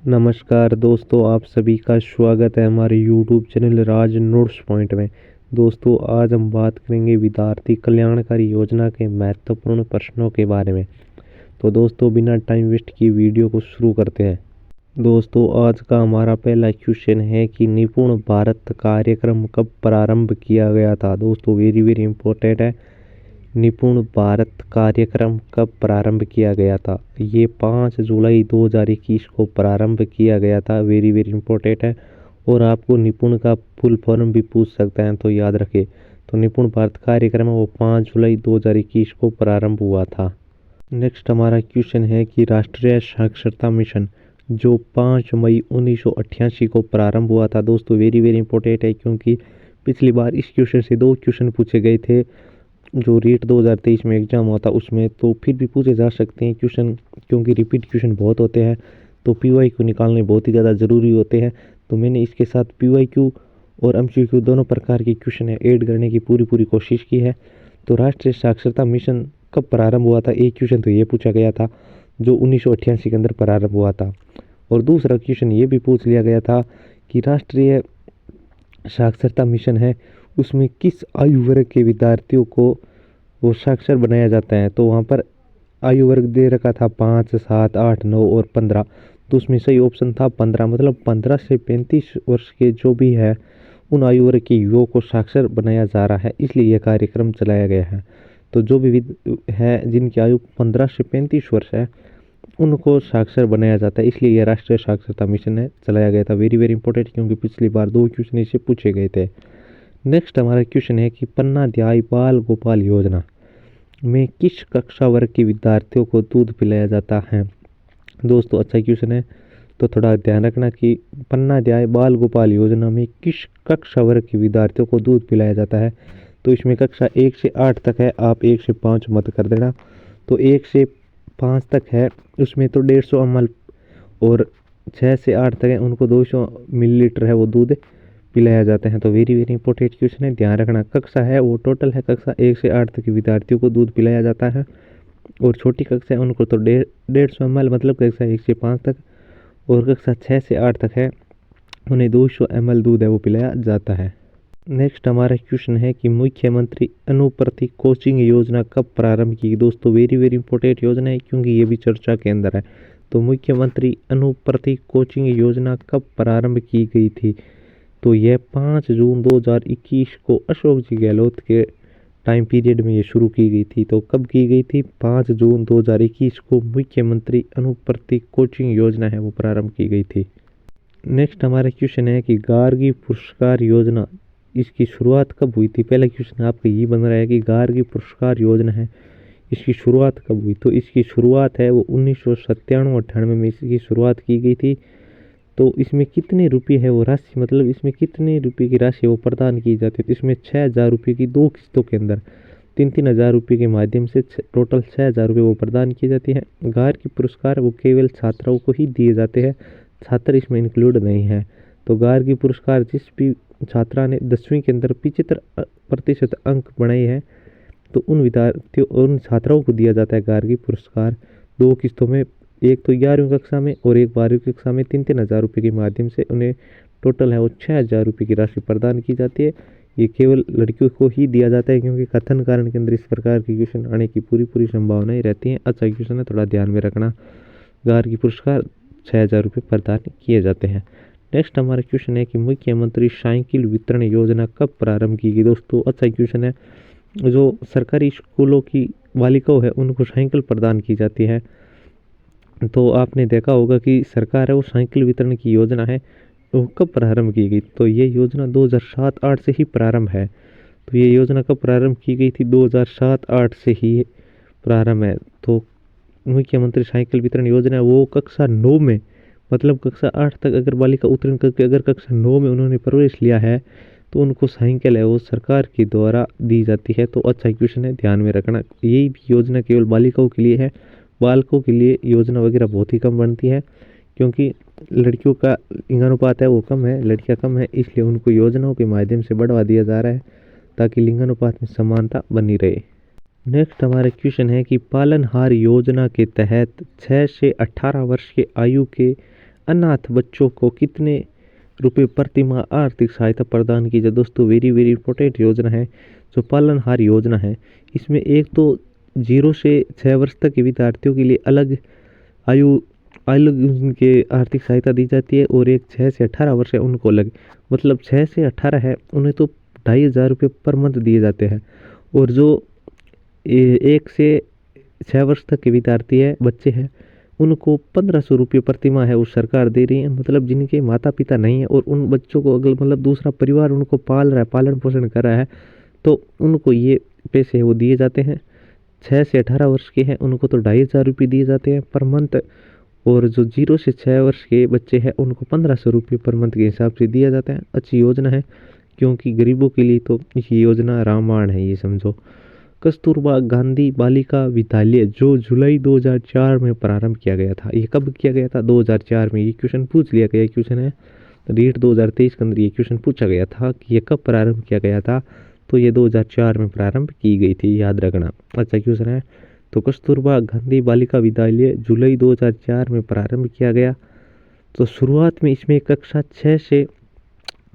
नमस्कार दोस्तों, आप सभी का स्वागत है हमारे YouTube चैनल राज नोट्स पॉइंट में। दोस्तों, आज हम बात करेंगे विद्यार्थी कल्याणकारी योजना के महत्वपूर्ण प्रश्नों के बारे में। तो दोस्तों, बिना टाइम वेस्ट किए वीडियो को शुरू करते हैं। दोस्तों, आज का हमारा पहला क्वेश्चन है कि निपुण भारत कार्यक्रम कब प्रारंभ किया गया था। दोस्तों, वेरी वेरी इंपॉर्टेंट है। निपुण भारत कार्यक्रम कब प्रारंभ किया गया था। ये 5 जुलाई 2021 को प्रारंभ किया गया था। वेरी वेरी इंपॉर्टेंट है। और आपको निपुण का फुल फॉर्म भी पूछ सकता है, तो याद रखें। तो निपुण भारत कार्यक्रम वो 5 जुलाई 2021 को प्रारंभ हुआ था। नेक्स्ट हमारा क्वेश्चन है कि राष्ट्रीय साक्षरता मिशन जो 5 मई 1988 को प्रारंभ हुआ था। दोस्तों, वेरी वेरी इंपॉर्टेंट है, क्योंकि पिछली बार इस क्वेश्चन से 2 क्वेश्चन पूछे गए थे जो रीट 2023 में एग्जाम हुआ था उसमें। तो फिर भी पूछे जा सकते हैं क्वेश्चन, क्योंकि रिपीट क्वेश्चन बहुत होते हैं तो PYQ निकालने बहुत ही ज़्यादा ज़रूरी होते हैं। तो मैंने इसके साथ PYQ और MCQ दोनों प्रकार के क्वेश्चन ऐड करने की पूरी कोशिश की है। तो राष्ट्रीय साक्षरता मिशन कब प्रारंभ हुआ था, एक क्वेश्चन तो ये पूछा गया था जो 1988 के अंदर प्रारंभ हुआ था। और दूसरा क्वेश्चन ये भी पूछ लिया गया था कि राष्ट्रीय साक्षरता मिशन है उसमें किस आयु वर्ग के विद्यार्थियों को वो साक्षर बनाया जाता है। तो वहाँ पर आयु वर्ग दे रखा था 5, 7, 8, 9 और 15। तो उसमें सही ऑप्शन था 15, मतलब 15 से 35 वर्ष के जो भी है उन आयु वर्ग के युवाओं को साक्षर बनाया जा रहा है, इसलिए यह कार्यक्रम चलाया गया है। तो जो भी है जिनकी आयु 15 से 35 वर्ष है उनको साक्षर बनाया जाता है, इसलिए यह राष्ट्रीय साक्षरता मिशन है चलाया गया था। वेरी वेरी इंपॉर्टेंट, क्योंकि पिछली बार 2 क्वेश्चन इससे पूछे गए थे। नेक्स्ट हमारा क्वेश्चन है कि पन्ना दयाल बाल गोपाल योजना में किस कक्षा वर्ग के विद्यार्थियों को दूध पिलाया जाता है। दोस्तों, अच्छा क्वेश्चन है, तो थोड़ा ध्यान रखना कि पन्ना दयाल बाल गोपाल योजना में किस कक्षा वर्ग के विद्यार्थियों को दूध पिलाया जाता है। तो इसमें कक्षा 1 से 8 तक है, आप 1 से 5 मत कर देना। तो 1 से 5 तक है उसमें तो 150 ml, और 6 से 8 तक है उनको 200 मिलीलीटर है वो दूध पिलाया जाता है। तो वेरी वेरी इंपॉर्टेंट क्वेश्चन है, ध्यान रखना। कक्षा है वो टोटल है कक्षा 1 से 8 तक के विद्यार्थियों को दूध पिलाया जाता है, और छोटी कक्षा है उनको तो 150 ml, मतलब कक्षा 1 से 5 तक। और कक्षा 6 से 8 तक है उन्हें 200 ml दूध है वो पिलाया जाता है। नेक्स्ट हमारा क्वेश्चन है कि मुख्यमंत्री अनुप्रति कोचिंग योजना कब प्रारंभ की। दोस्तों, वेरी वेरी इंपॉर्टेंट योजना है, क्योंकि ये भी चर्चा के अंदर है। तो मुख्यमंत्री अनुप्रति कोचिंग योजना कब प्रारंभ की गई थी। तो यह 5 जून 2021 को अशोक जी गहलोत के टाइम पीरियड में ये शुरू की गई थी। तो कब की गई थी, 5 जून 2021 को मुख्यमंत्री अनुप्रति कोचिंग योजना है वो प्रारंभ की गई थी। नेक्स्ट हमारा क्वेश्चन है कि गार्गी पुरस्कार योजना इसकी शुरुआत कब हुई थी। पहला क्वेश्चन आपका ये बन रहा है कि गार्गी पुरस्कार योजना है इसकी शुरुआत कब हुई। तो इसकी शुरुआत है वो 1997-98 में इसकी शुरुआत की गई थी। तो इसमें कितने रुपये है वो राशि, मतलब इसमें कितने रुपये की राशि वो प्रदान की जाती है। तो इसमें 6,000 रुपये की 2 किस्तों के अंदर 3-3 हज़ार रुपये के माध्यम से टोटल 6,000 रुपये वो प्रदान किए जाते हैं। गार्गी पुरस्कार वो केवल छात्राओं को ही दिए जाते हैं, छात्र इसमें इंक्लूड नहीं है। तो गार्गी पुरस्कार जिस भी छात्रा ने 10वीं के अंदर 75% अंक बनाए हैं तो उन विद्यार्थियों उन छात्राओं को दिया जाता है गार्गी पुरस्कार 2 किस्तों में, एक तो 11वीं कक्षा में और एक 12वीं कक्षा में 3-3 हज़ार रुपये के माध्यम से उन्हें टोटल है वो 6,000 रुपये की राशि प्रदान की जाती है। ये केवल लड़कियों को ही दिया जाता है, क्योंकि कथन कारण के अंदर इस प्रकार के क्वेश्चन आने की पूरी संभावनाएं रहती हैं। अच्छा क्वेश्चन है, थोड़ा ध्यान में रखना। गार्गी पुरस्कार 6,000 रुपये प्रदान किए जाते हैं। नेक्स्ट हमारा क्वेश्चन है कि मुख्यमंत्री साइकिल वितरण योजना कब प्रारंभ की गई। दोस्तों, अच्छा क्वेश्चन है। जो सरकारी स्कूलों की बालिकाओं है उनको साइकिल प्रदान की जाती है। तो आपने देखा होगा कि सरकार है वो साइकिल वितरण की योजना है वो कब प्रारंभ की गई। तो ये योजना 2007-8 से ही प्रारंभ है। तो ये योजना कब प्रारंभ की गई थी, 2007-8 से ही प्रारंभ है। तो मुख्यमंत्री साइकिल वितरण योजना वो कक्षा 9 में, मतलब कक्षा 8 तक अगर बालिका उत्तीर्ण करके अगर कक्षा 9 में उन्होंने प्रवेश लिया है तो उनको साइकिल है वो सरकार के द्वारा दी जाती है। तो अच्छा क्वेश्चन है, ध्यान में रखना। यही योजना केवल बालिकाओं के लिए है, बालकों के लिए योजना वगैरह बहुत ही कम बनती है, क्योंकि लड़कियों का लिंगानुपात है वो कम है, लड़कियां कम है, इसलिए उनको योजनाओं के माध्यम से बढ़ावा दिया जा रहा है ताकि लिंगानुपात में समानता बनी रहे। नेक्स्ट हमारा क्वेश्चन है कि पालनहार योजना के तहत 6 से 18 वर्ष के आयु के अनाथ बच्चों को कितने रुपए प्रति माह आर्थिक सहायता प्रदान की जाए। दोस्तों वेरी वेरी इंपॉर्टेंट योजना है जो पालनहार योजना है। इसमें एक तो 0 से 6 वर्ष तक के विद्यार्थियों के लिए अलग आयु अलग उनके आर्थिक सहायता दी जाती है, और एक 6 से 18 वर्ष है उनको अलग। मतलब 6 से 18 है उन्हें तो 2,500 रुपये पर मंथ दिए जाते हैं, और जो 1 से 6 वर्ष तक के विद्यार्थी है बच्चे हैं उनको 1,500 रुपये प्रति माह है वो सरकार दे रही है। मतलब जिनके माता पिता नहीं है और उन बच्चों को अगर मतलब दूसरा परिवार उनको पाल रहा है, पालन पोषण कर रहा है, तो उनको ये पैसे वो दिए जाते हैं। 6 से 18 वर्ष के हैं उनको तो 2,500 रुपये दिए जाते हैं पर मंथ, और जो 0 से 6 वर्ष के बच्चे हैं उनको 1,500 रुपये पर मंथ के हिसाब से दिया जाता है। अच्छी योजना है क्योंकि गरीबों के लिए तो ये योजना रामबाण है, ये समझो। कस्तूरबा गांधी बालिका विद्यालय जो जुलाई 2004 में प्रारंभ किया गया था। ये कब किया गया था? 2004 में। ये क्वेश्चन पूछ लिया गया, क्वेश्चन है रीट 2023 के अंदर ये क्वेश्चन पूछा गया था कि ये कब प्रारंभ किया गया था, तो ये 2004 में प्रारंभ की गई थी, याद रखना। अच्छा क्वेश्चन है, तो कस्तूरबा गांधी बालिका विद्यालय जुलाई 2004 में प्रारंभ किया गया। तो शुरुआत में इसमें कक्षा 6 से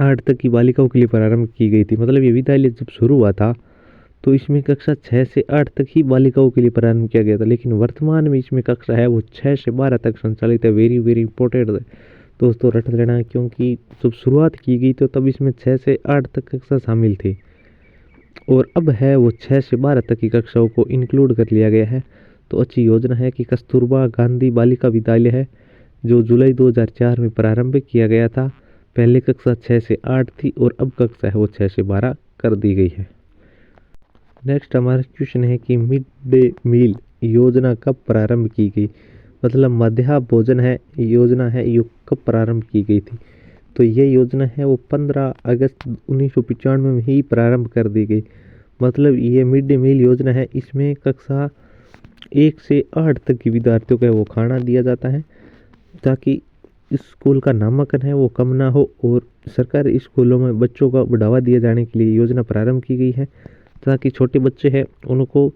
8 तक की बालिकाओं के लिए प्रारंभ की गई थी। मतलब ये विद्यालय जब शुरू हुआ था तो इसमें कक्षा 6 से 8 तक ही बालिकाओं के लिए प्रारंभ किया गया था, लेकिन वर्तमान में इसमें कक्षा है वो 6 से 12 तक संचालित है। वेरी वेरी इंपॉर्टेंट दोस्तों रट लेना, क्योंकि जब शुरुआत की गई तो तब इसमें 6 से 8 तक कक्षा शामिल थी, और अब है वो 6 से 12 तक की कक्षाओं को इंक्लूड कर लिया गया है। तो अच्छी योजना है कि कस्तूरबा गांधी बालिका विद्यालय है जो जुलाई 2004 में प्रारंभ किया गया था। पहले कक्षा 6 से 8 थी और अब कक्षा है वो 6 से 12 कर दी गई है। नेक्स्ट हमारा क्वेश्चन है कि मिड डे मील योजना कब प्रारंभ की गई। मतलब मध्याह्न भोजन है योजना है ये कब प्रारंभ की गई थी, तो ये योजना है वो 15 अगस्त 1995 में ही प्रारंभ कर दी गई। मतलब ये मिड डे मील योजना है, इसमें कक्षा 1 से 8 तक के विद्यार्थियों को वो खाना दिया जाता है ताकि स्कूल का नामांकन है वो कम ना हो, और सरकारी स्कूलों में बच्चों का बढ़ावा दिए जाने के लिए योजना प्रारंभ की गई है ताकि छोटे बच्चे हैं उनको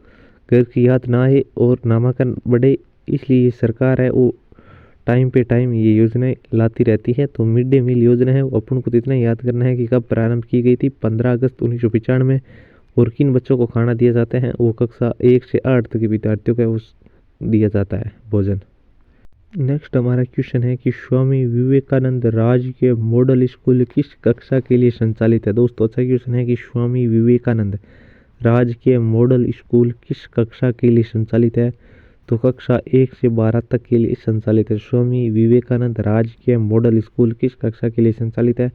घर की याद ना आए और नामांकन बढ़े। इसलिए सरकार है वो टाइम पे टाइम ये योजनाएं लाती रहती है। तो मिड डे मील योजना है वो अपन को तो इतना याद करना है कि कब प्रारंभ की गई थी, 15 अगस्त 1995 में, और किन बच्चों को खाना दिया जाता है वो कक्षा 1 से 8 तक के विद्यार्थियों को उस दिया जाता है भोजन। नेक्स्ट हमारा क्वेश्चन है कि स्वामी विवेकानंद राजकीय मॉडल स्कूल किस कक्षा के लिए संचालित है। दोस्तों अच्छा क्वेश्चन है कि स्वामी विवेकानंद राजकीय मॉडल स्कूल किस कक्षा के लिए संचालित है, तो कक्षा 1 से 12 तक के लिए संचालित है। स्वामी विवेकानंद राजकीय मॉडल स्कूल किस कक्षा के लिए संचालित है,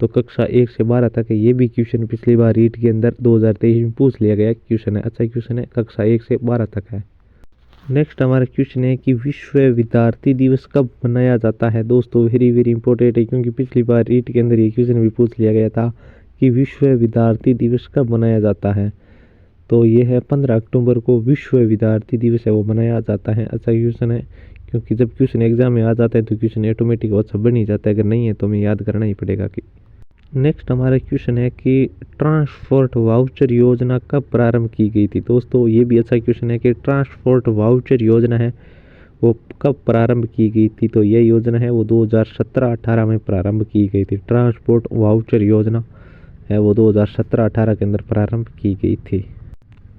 तो कक्षा 1 से 12 तक है। ये भी क्वेश्चन पिछली बार रीट के अंदर 2023 में पूछ लिया गया क्वेश्चन है। अच्छा क्वेश्चन है, कक्षा 1 से 12 तक है। नेक्स्ट हमारा क्वेश्चन है कि विश्व विद्यार्थी दिवस कब मनाया जाता है। दोस्तों वेरी वेरी इंपॉर्टेंट है क्योंकि पिछली बार रीट के अंदर ये क्वेश्चन भी पूछ लिया गया था कि विश्व विद्यार्थी दिवस कब मनाया जाता है, तो ये है 15 अक्टूबर को विश्व विद्यार्थी दिवस है वो मनाया जाता है। अच्छा क्वेश्चन है क्योंकि जब क्वेश्चन एग्जाम में आ जाता है तो क्वेश्चन ऑटोमेटिक अच्छा बन ही जाता है, अगर नहीं है तो हमें याद करना ही पड़ेगा। कि नेक्स्ट हमारा क्वेश्चन है कि ट्रांसपोर्ट वाउचर योजना कब प्रारंभ की गई थी। दोस्तों ये भी अच्छा क्वेश्चन है कि ट्रांसपोर्ट वाउचर योजना है वो कब प्रारंभ की गई थी, तो ये योजना है वो 2017-18 में प्रारंभ की गई थी। ट्रांसपोर्ट वाउचर योजना है वो 2017-18 के अंदर प्रारंभ की गई थी।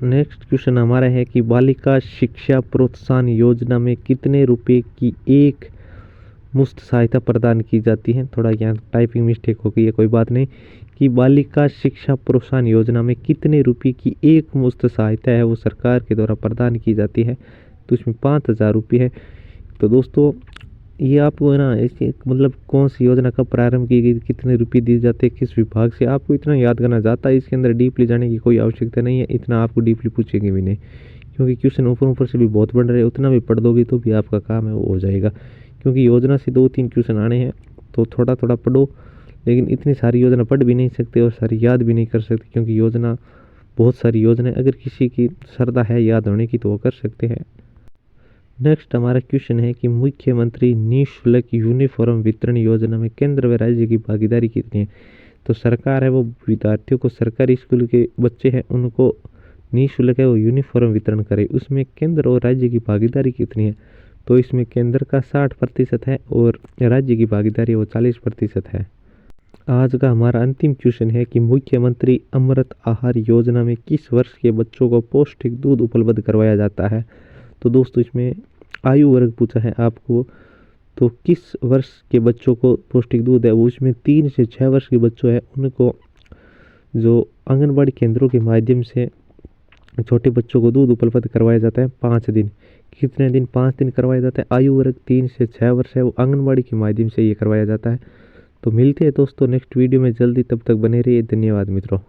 नेक्स्ट क्वेश्चन हमारा है कि बालिका शिक्षा प्रोत्साहन योजना में कितने रुपए की एक मुफ्त सहायता प्रदान की जाती है। थोड़ा यहाँ टाइपिंग मिस्टेक हो गई है, कोई बात नहीं। कि बालिका शिक्षा प्रोत्साहन योजना में कितने रुपए की एक मुफ्त सहायता है वो सरकार के द्वारा प्रदान की जाती है, तो इसमें 5,000 रुपये है। तो दोस्तों ये आपको है ना इसकी मतलब कौन सी योजना कब प्रारंभ की गई, कितने रुपए दिए जाते हैं किस विभाग से, आपको इतना याद करना जाता है। इसके अंदर डीपली जाने की कोई आवश्यकता नहीं है, इतना आपको डीपली पूछेंगे भी नहीं क्योंकि क्वेश्चन ऊपर ऊपर से भी बहुत बन रहे हैं। उतना भी पढ़ दोगे तो भी आपका काम है वो हो जाएगा, क्योंकि योजना से 2-3 क्वेश्चन आने हैं तो थोड़ा थोड़ा पढ़ो। लेकिन इतनी सारी योजना पढ़ भी नहीं सकते और सारी याद भी नहीं कर सकते क्योंकि योजना बहुत सारी योजना है। अगर किसी की श्रद्धा है याद होने की तो वो कर सकते हैं। नेक्स्ट हमारा क्वेश्चन है कि मुख्यमंत्री निःशुल्क यूनिफॉर्म वितरण योजना में केंद्र व राज्य की भागीदारी कितनी है। तो सरकार है वो विद्यार्थियों को, सरकारी स्कूल के बच्चे हैं उनको निःशुल्क है वो यूनिफॉर्म वितरण करे, उसमें केंद्र और राज्य की भागीदारी कितनी है। तो इसमें केंद्र का 60% है और राज्य की भागीदारी वो 40% है। आज का हमारा अंतिम क्वेश्चन है कि मुख्यमंत्री अमृत आहार योजना में किस वर्ष के बच्चों को पौष्टिक दूध उपलब्ध करवाया जाता है। तो दोस्तों इसमें आयु वर्ग पूछा है आपको, तो किस वर्ष के बच्चों को पौष्टिक दूध है, वो इसमें 3 से 6 वर्ष के बच्चों है उनको जो आंगनबाड़ी केंद्रों के माध्यम से छोटे बच्चों को दूध उपलब्ध करवाया जाता है 5 दिन। कितने दिन? 5 दिन करवाया जाता है। आयु वर्ग 3 से 6 वर्ष है, वो आंगनबाड़ी के माध्यम से ये करवाया जाता है। तो मिलते हैं दोस्तों नेक्स्ट वीडियो में जल्दी, तब तक बने रहिए। धन्यवाद मित्रों।